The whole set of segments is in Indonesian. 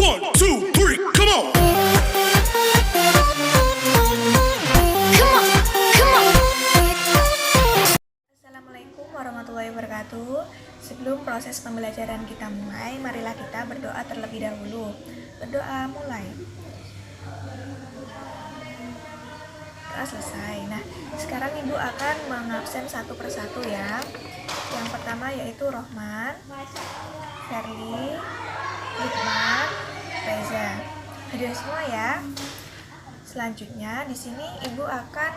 1, 2, 3, come on. Assalamualaikum warahmatullahi wabarakatuh. Sebelum proses pembelajaran kita mulai, marilah kita berdoa terlebih dahulu. Berdoa mulai. Doa selesai. Nah, sekarang Ibu akan mengabsen satu persatu ya. Yang pertama yaitu Rohman, Ferli, Hikmat, Reza. Hadir semua ya. Selanjutnya di sini Ibu akan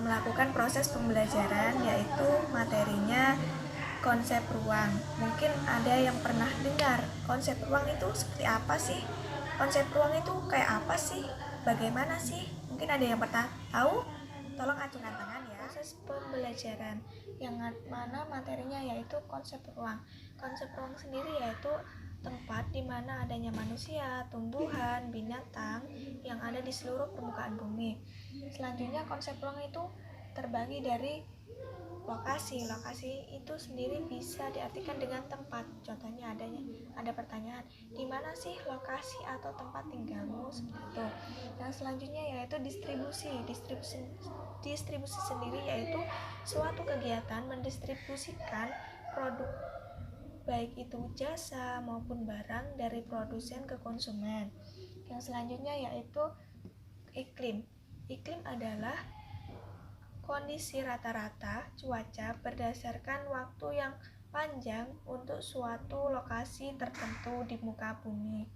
melakukan proses pembelajaran, yaitu materinya konsep ruang. Mungkin ada yang pernah dengar konsep ruang itu seperti apa sih? Konsep ruang itu kayak apa sih? Bagaimana sih? Mungkin ada yang pernah tahu? Tolong acungkan tangan ya. Proses pembelajaran yang mana materinya yaitu konsep ruang. Konsep ruang sendiri yaitu tempat di mana adanya manusia, tumbuhan, binatang yang ada di seluruh permukaan bumi. Selanjutnya konsep ruang itu terbagi dari lokasi. Lokasi itu sendiri bisa diartikan dengan tempat. Contohnya ada pertanyaan, di mana sih lokasi atau tempat tinggalmu, seperti itu. Yang selanjutnya yaitu distribusi. Distribusi sendiri yaitu suatu kegiatan mendistribusikan produk, baik itu jasa maupun barang, dari produsen ke konsumen. Yang selanjutnya yaitu iklim. Iklim adalah kondisi rata-rata cuaca berdasarkan waktu yang panjang untuk suatu lokasi tertentu di muka bumi.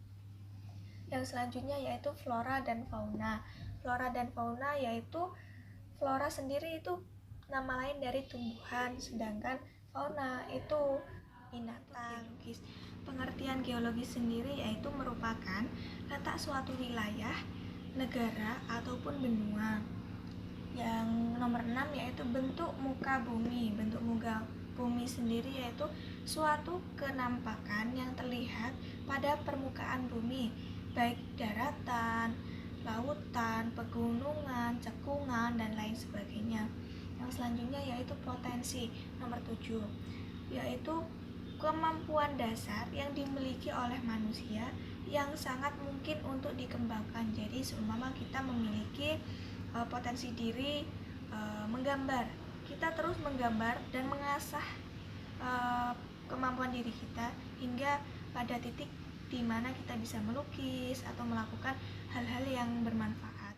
Yang selanjutnya yaitu flora dan fauna. Flora dan fauna yaitu flora sendiri itu nama lain dari tumbuhan, sedangkan fauna itu binatang. Pengertian geologis sendiri yaitu merupakan letak suatu wilayah, negara ataupun benua. Yang nomor 6 yaitu bentuk muka bumi. Bentuk muka bumi sendiri yaitu suatu kenampakan yang terlihat pada permukaan bumi, baik daratan, lautan, pegunungan, cekungan, dan lain sebagainya. Yang selanjutnya yaitu potensi. Nomor 7 yaitu kemampuan dasar yang dimiliki oleh manusia yang sangat mungkin untuk dikembangkan. Jadi seumpama kita memiliki potensi diri menggambar, kita terus menggambar dan mengasah kemampuan diri kita hingga pada titik di mana kita bisa melukis atau melakukan hal-hal yang bermanfaat.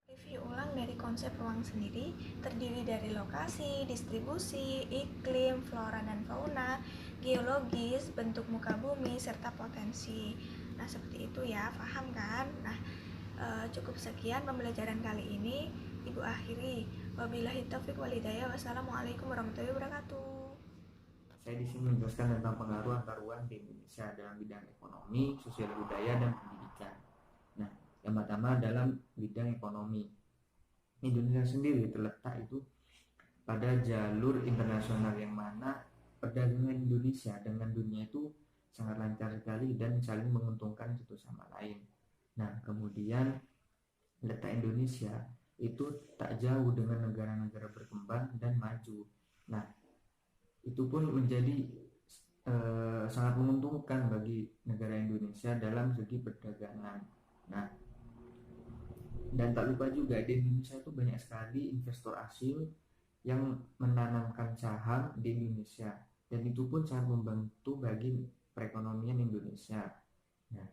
Review ulang dari konsep ruang sendiri terdiri dari lokasi, distribusi, iklim, flora dan fauna, geologis, bentuk muka bumi, serta potensi. Nah, seperti itu ya, paham kan? Nah, cukup sekian pembelajaran kali ini. Ibu akhiri. Wabillahi taufiq wal hidayah. Wassalamualaikum warahmatullahi wabarakatuh. Saya di sini menjelaskan tentang pengaruh antar ruang di Indonesia dalam bidang ekonomi, sosial budaya, dan pendidikan. Nah, yang pertama dalam bidang ekonomi. Indonesia sendiri terletak itu pada jalur internasional yang mana perdagangan Indonesia dengan dunia itu sangat lancar sekali dan saling menguntungkan satu sama lain. Nah, kemudian letak Indonesia itu tak jauh dengan negara-negara berkembang dan maju. Nah, itu pun menjadi sangat menguntungkan bagi negara Indonesia dalam segi perdagangan. Nah, dan tak lupa juga di Indonesia itu banyak sekali investor asing yang menanamkan saham di Indonesia, dan itu pun sangat membantu bagi perekonomian Indonesia. Nah,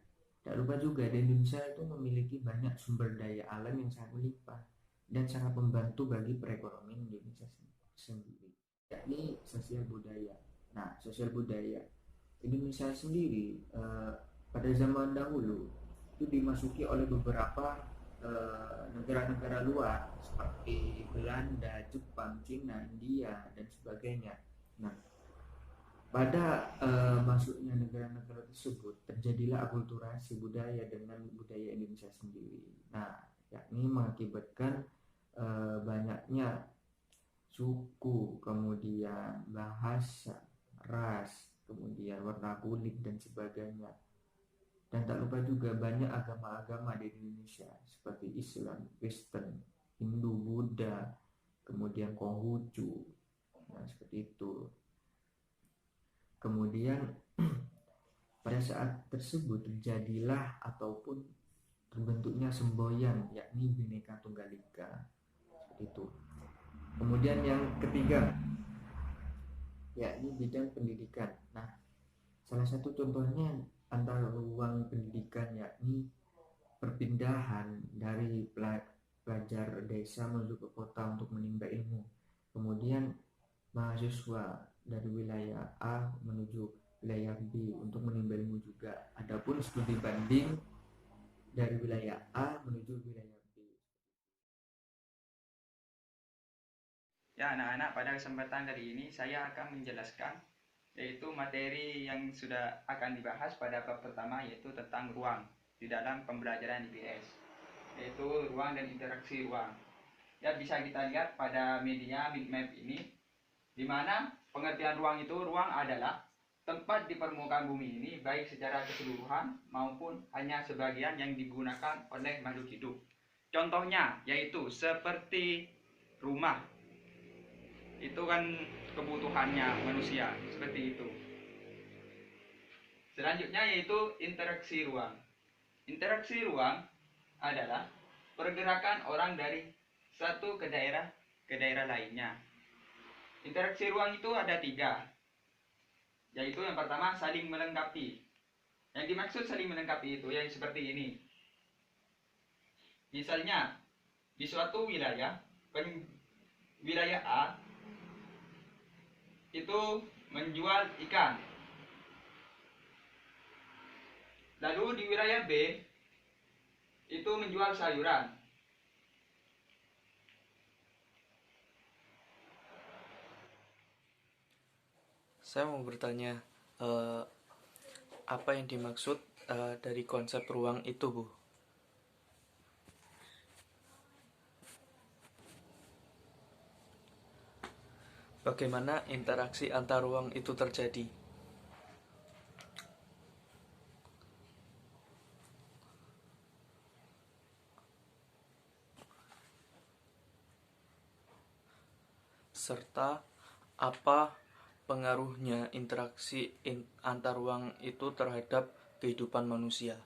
tak lupa juga di Indonesia itu memiliki banyak sumber daya alam yang sangat melimpah dan sangat membantu bagi perekonomian Indonesia sendiri, yakni sosial budaya. Nah, sosial budaya Indonesia sendiri pada zaman dahulu itu dimasuki oleh beberapa negara-negara luar seperti Belanda, Jepang, Cina, India, dan sebagainya. Nah, pada masuknya negara-negara tersebut terjadilah akulturasi budaya dengan budaya Indonesia sendiri. Nah, yakni mengakibatkan banyaknya suku, kemudian bahasa, ras, kemudian warna kulit, dan sebagainya. Dan tak lupa juga banyak agama-agama di Indonesia seperti Islam, Kristen, Hindu, Buddha, kemudian Konghucu. Nah, seperti itu. Kemudian Pada saat tersebut terjadilah ataupun terbentuknya semboyan, yakni Bhinneka Tunggal Ika. Seperti itu. Kemudian yang ketiga, yakni bidang pendidikan. Nah, salah satu contohnya antara ruang pendidikan yakni perpindahan dari pelajar desa menuju ke kota untuk menimba ilmu. Kemudian mahasiswa dari wilayah A menuju wilayah B untuk menimba ilmu juga. Adapun studi banding dari wilayah A menuju wilayah B. Ya anak-anak, pada kesempatan kali ini saya akan menjelaskan yaitu materi yang sudah akan dibahas pada bab pertama, yaitu tentang ruang di dalam pembelajaran IPS, yaitu ruang dan interaksi ruang. Ya, bisa kita lihat pada media map ini, di mana pengertian ruang itu, ruang adalah tempat di permukaan bumi ini baik secara keseluruhan maupun hanya sebagian yang digunakan oleh makhluk hidup. Contohnya yaitu seperti rumah, itu kan kebutuhannya manusia, seperti itu. Selanjutnya yaitu interaksi ruang. Interaksi ruang adalah pergerakan orang dari satu ke daerah lainnya. Interaksi ruang itu ada 3, yaitu yang pertama saling melengkapi. Yang dimaksud saling melengkapi itu yang seperti ini. Misalnya di suatu wilayah, wilayah A itu menjual ikan. Lalu di wilayah B itu menjual sayuran. Saya mau bertanya, apa yang dimaksud dari konsep ruang itu, Bu? Bagaimana interaksi antar ruang itu terjadi? Serta apa pengaruhnya interaksi antar ruang itu terhadap kehidupan manusia?